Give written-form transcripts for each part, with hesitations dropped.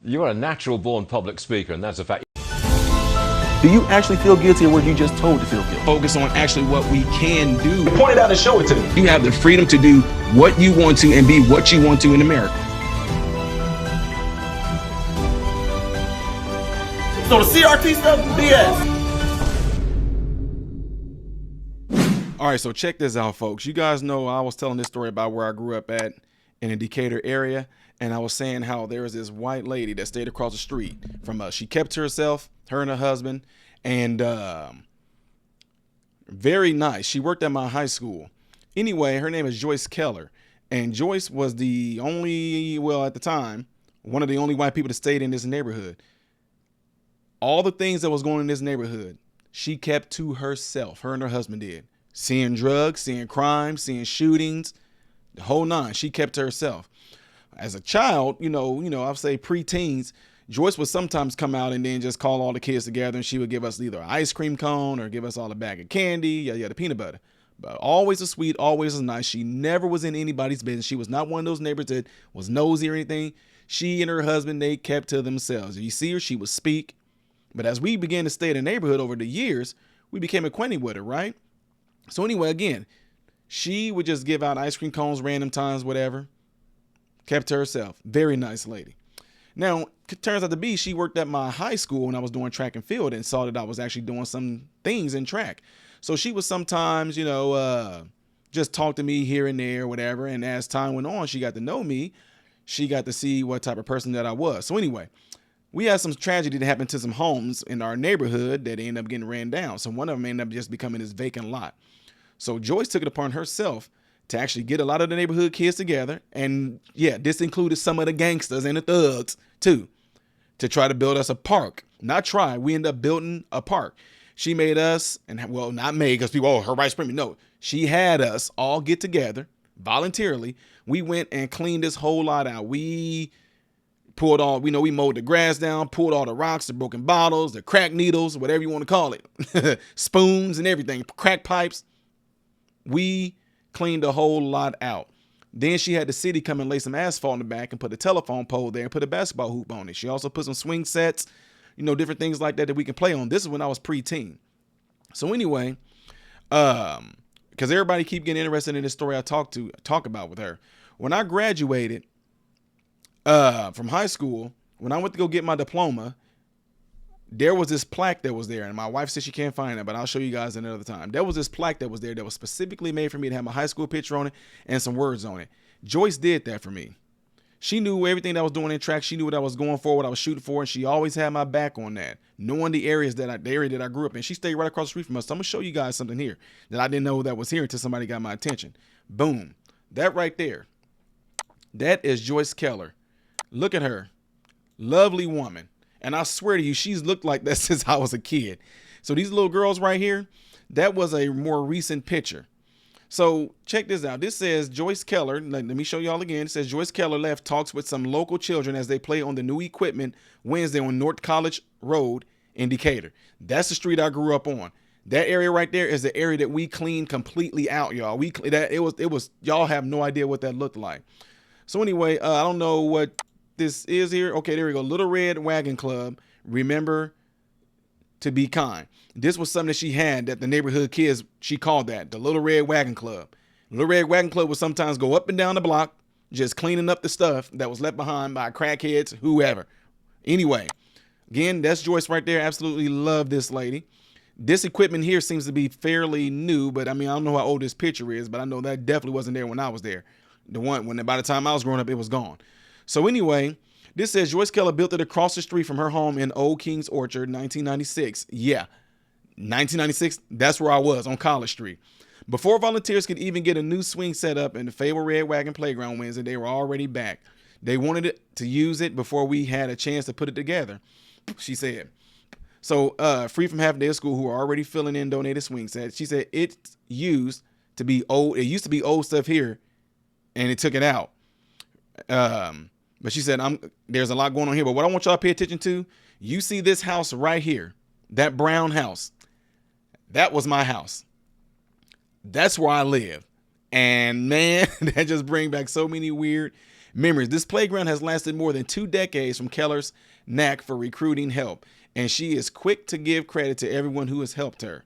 You are a natural born public speaker, and that's a fact. Do you actually feel guilty, or were you just told to feel guilty? Focus on actually what we can do. Point it out and show it to me. You have the freedom to do what you want to and be what you want to in America. So the CRT stuff, BS. All right, so check this out, folks. You guys know I was telling this story about where I grew up at in the Decatur area, and I was saying how there was this white lady that stayed across the street from us. She kept to herself, her and her husband, and very nice. She worked at my high school. Anyway, her name is Joyce Keller, and Joyce was the only, well, at the time, one of the only white people that stayed in this neighborhood. All the things that was going on in this neighborhood, she kept to herself. Her and her husband did. Seeing drugs, seeing crime, seeing shootings, the whole nine. She kept to herself. As a child, I'd say preteens, Joyce would sometimes come out and then just call all the kids together, and she would give us either an ice cream cone or give us all a bag of candy, the peanut butter. But always a sweet, always a nice. She never was in anybody's business. She was not one of those neighbors that was nosy or anything. She and her husband, they kept to themselves. If you see her, she would speak. But as we began to stay in the neighborhood over the years, we became acquainted with her, right? So anyway, again, she would just give out ice cream cones random times, whatever. Kept to herself. Very nice lady. Now, it turns out to be she worked at my high school when I was doing track and field and saw that I was actually doing some things in track. So she would sometimes, just talk to me here and there, whatever. And as time went on, she got to know me. She got to see what type of person that I was. So anyway, we had some tragedy that happened to some homes in our neighborhood that ended up getting ran down. So one of them ended up just becoming this vacant lot. So Joyce took it upon herself to actually get a lot of the neighborhood kids together. And yeah, this included some of the gangsters and the thugs too, to try to build us a park. Not try, we ended up building a park. She made us, and well, not made because people, her rights premium. No, she had us all get together voluntarily. We went and cleaned this whole lot out. We pulled all, we mowed the grass down, pulled all the rocks, the broken bottles, the crack needles, whatever you want to call it, spoons and everything, crack pipes. We cleaned the whole lot out. Then she had the city come and lay some asphalt in the back and put a telephone pole there and put a basketball hoop on it. She also put some swing sets, different things like that we can play on. This is when I was preteen. So anyway, because everybody keep getting interested in this story I talk about with her. When I graduated from high school, when I went to go get my diploma, there was this plaque that was there, and my wife said she can't find it, but I'll show you guys another time. There was this plaque that was there that was specifically made for me to have my high school picture on it and some words on it. Joyce did that for me. She knew everything that I was doing in track. She knew what I was going for, what I was shooting for, and she always had my back on that, knowing the area that I grew up in. She stayed right across the street from us. So I'm gonna show you guys something here that I didn't know that was here until somebody got my attention. Boom. That right there. That is Joyce Keller. Look at her. Lovely woman. And I swear to you, she's looked like that since I was a kid. So these little girls right here, that was a more recent picture. So check this out. This says Joyce Keller. Let me show y'all again. It says Joyce Keller left talks with some local children as they play on the new equipment Wednesday on North College Road in Decatur. That's the street I grew up on. That area right there is the area that we cleaned completely out, y'all. It was y'all have no idea what that looked like. So anyway, I don't know what this is here. Okay, there we go. Little Red Wagon Club. Remember to be kind. This was something that she had that the neighborhood kids, she called that the Little Red Wagon Club. Little Red Wagon Club would sometimes go up and down the block, just cleaning up the stuff that was left behind by crackheads, whoever. Anyway, again, that's Joyce right there. Absolutely love this lady. This equipment here seems to be fairly new, but I don't know how old this picture is, but I know that definitely wasn't there when I was there. By the time I was growing up, it was gone. So anyway, this says Joyce Keller built it across the street from her home in Old King's Orchard, 1996. Yeah, 1996, that's where I was, on College Street. Before volunteers could even get a new swing set up in the Fable Red Wagon Playground Wednesday, they were already back. They wanted to use it before we had a chance to put it together, she said. So Free from Half Day of School, who are already filling in donated swing sets, she said it used to be old stuff here, and it took it out. But she said, there's a lot going on here. But what I want y'all to pay attention to, you see this house right here, that brown house. That was my house. That's where I live. And man, that just brings back so many weird Memories. This playground has lasted more than 2 decades from Keller's knack for recruiting help, and she is quick to give credit to everyone who has helped her.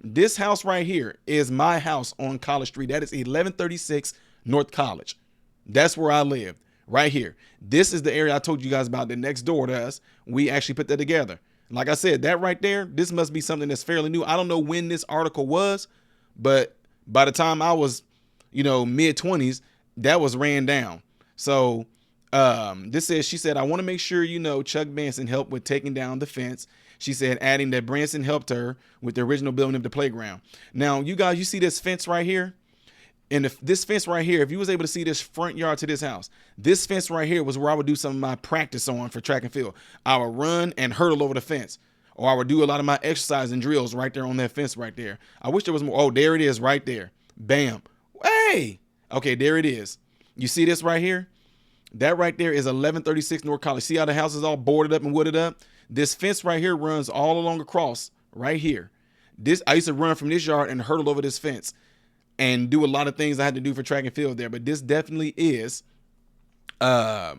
This house right here is my house on College Street. That is 1136 North College. That's where I lived, right here. This is the area I told you guys about, the next door to us. We actually put that together. Like I said, that right there, this must be something that's fairly new. I don't know when this article was, but by the time I was, mid-20s, that was ran down. So this says, she said, I want to make sure Chuck Benson helped with taking down the fence. She said, adding that Branson helped her with the original building of the playground. Now, you guys, you see this fence right here? And this fence right here, if you was able to see this front yard to this house, this fence right here was where I would do some of my practice on for track and field. I would run and hurdle over the fence, or I would do a lot of my exercise and drills right there on that fence right there. I wish there was more. Oh, there it is right there. Bam. Hey. Okay, there it is. You see this right here? That right there is 1136 North College. See how the house is all boarded up and wooded up? This fence right here runs all along across right here. I used to run from this yard and hurdle over this fence and do a lot of things I had to do for track and field there. But this definitely is the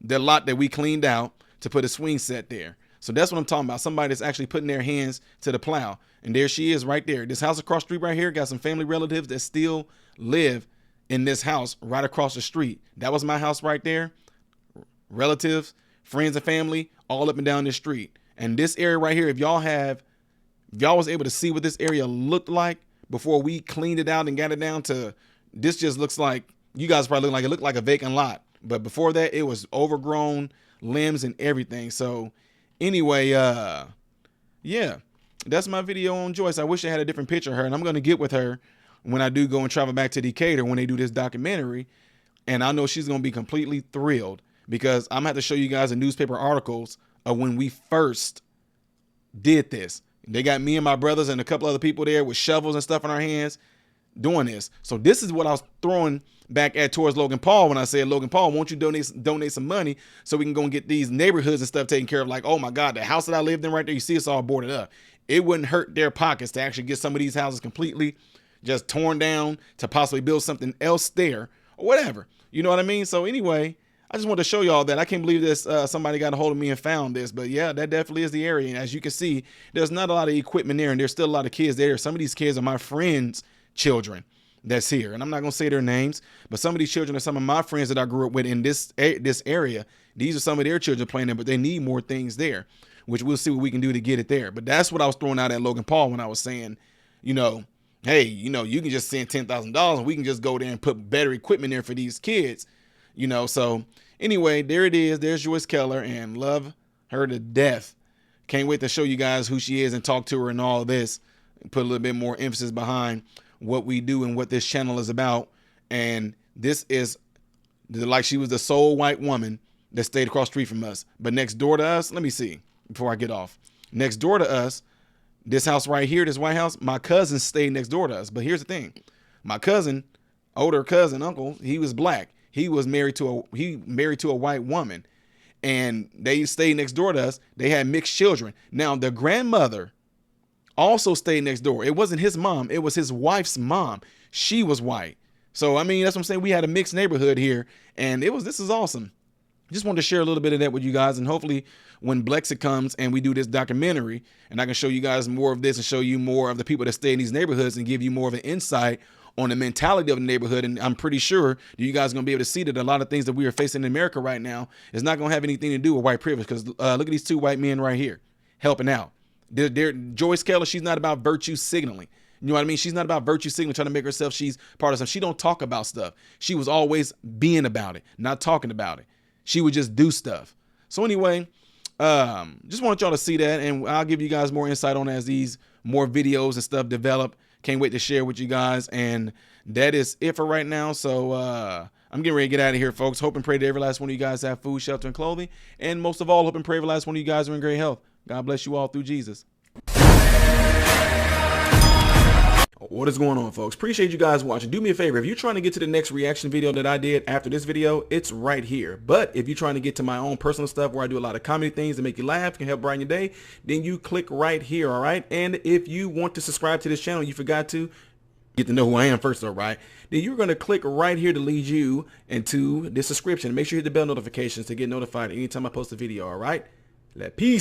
lot that we cleaned out to put a swing set there. So that's what I'm talking about. Somebody that's actually putting their hands to the plow. And there she is right there. This house across the street right here got some family relatives that still live in this house right across the street. That was my house right there. Relatives, friends and family, all up and down this street. And this area right here, if y'all was able to see what this area looked like before we cleaned it out and got it down to, this just looks like, you guys probably look like it looked like a vacant lot. But before that, it was overgrown limbs and everything. So anyway, yeah, that's my video on Joyce. I wish I had a different picture of her, and I'm going to get with her when I do go and travel back to Decatur when they do this documentary. And I know she's going to be completely thrilled, because I'm going to have to show you guys the newspaper articles of when we first did this. They got me and my brothers and a couple other people there with shovels and stuff in our hands doing this. So this is what I was throwing back at towards Logan Paul when I said, Logan Paul, won't you donate some money so we can go and get these neighborhoods and stuff taken care of? Like, oh my God, the house that I lived in right there, you see it's all boarded up. It wouldn't hurt their pockets to actually get some of these houses completely just torn down to possibly build something else there or whatever. You know what I mean? So anyway, I just wanted to show y'all that. I can't believe this. Somebody got a hold of me and found this, but yeah, that definitely is the area. And as you can see, there's not a lot of equipment there, and there's still a lot of kids there. Some of these kids are my friends' children that's here, and I'm not gonna say their names, but some of these children are some of my friends that I grew up with in this area. These are some of their children playing there, but they need more things there, which we'll see what we can do to get it there. But that's what I was throwing out at Logan Paul when I was saying, hey, you can just send $10,000 and we can just go there and put better equipment there for these kids, so anyway, there it is. There's Joyce Keller, and love her to death. Can't wait to show you guys who she is and talk to her and all this, and put a little bit more emphasis behind what we do and what this channel is about. And this is like, she was the sole white woman that stayed across the street from us. But next door to us, let me see before I get off. Next door to us, this house right here, this White House, my cousin stayed next door to us. But here's the thing. My cousin, older cousin, uncle, he was black. He was married to a white woman, and they stayed next door to us. They had mixed children. Now, the grandmother also stayed next door. It wasn't his mom. It was his wife's mom. She was white. So, I mean, that's what I'm saying. We had a mixed neighborhood here, and this is awesome. Just wanted to share a little bit of that with you guys, and hopefully when Blexit comes and we do this documentary and I can show you guys more of this and show you more of the people that stay in these neighborhoods and give you more of an insight on the mentality of the neighborhood. And I'm pretty sure that you guys are going to be able to see that a lot of things that we are facing in America right now is not going to have anything to do with white privilege, because look at these two white men right here helping out. Joyce Keller, she's not about virtue signaling. You know what I mean? She's not about virtue signaling, trying to make herself she's part of something. She don't talk about stuff. She was always being about it, not talking about it. She would just do stuff. So anyway, just want y'all to see that, and I'll give you guys more insight on as these more videos and stuff develop. Can't wait to share with you guys, and that is it for right now. So I'm getting ready to get out of here, folks. Hope and pray that every last one of you guys have food, shelter, and clothing, and most of all, hope and pray every last one of you guys are in great health. God bless you all through Jesus. What is going on, folks? Appreciate you guys watching. Do me a favor, if you're trying to get to the next reaction video that I did after this video, it's right here. But if you're trying to get to my own personal stuff where I do a lot of comedy things that make you laugh, can help brighten your day, then you click right here. All right. And if you want to subscribe to this channel, you forgot to, get to know who I am first, all right? Then you're going to click right here to lead you into this subscription. Make sure you hit the bell notifications to get notified anytime I post a video, all right? Peace.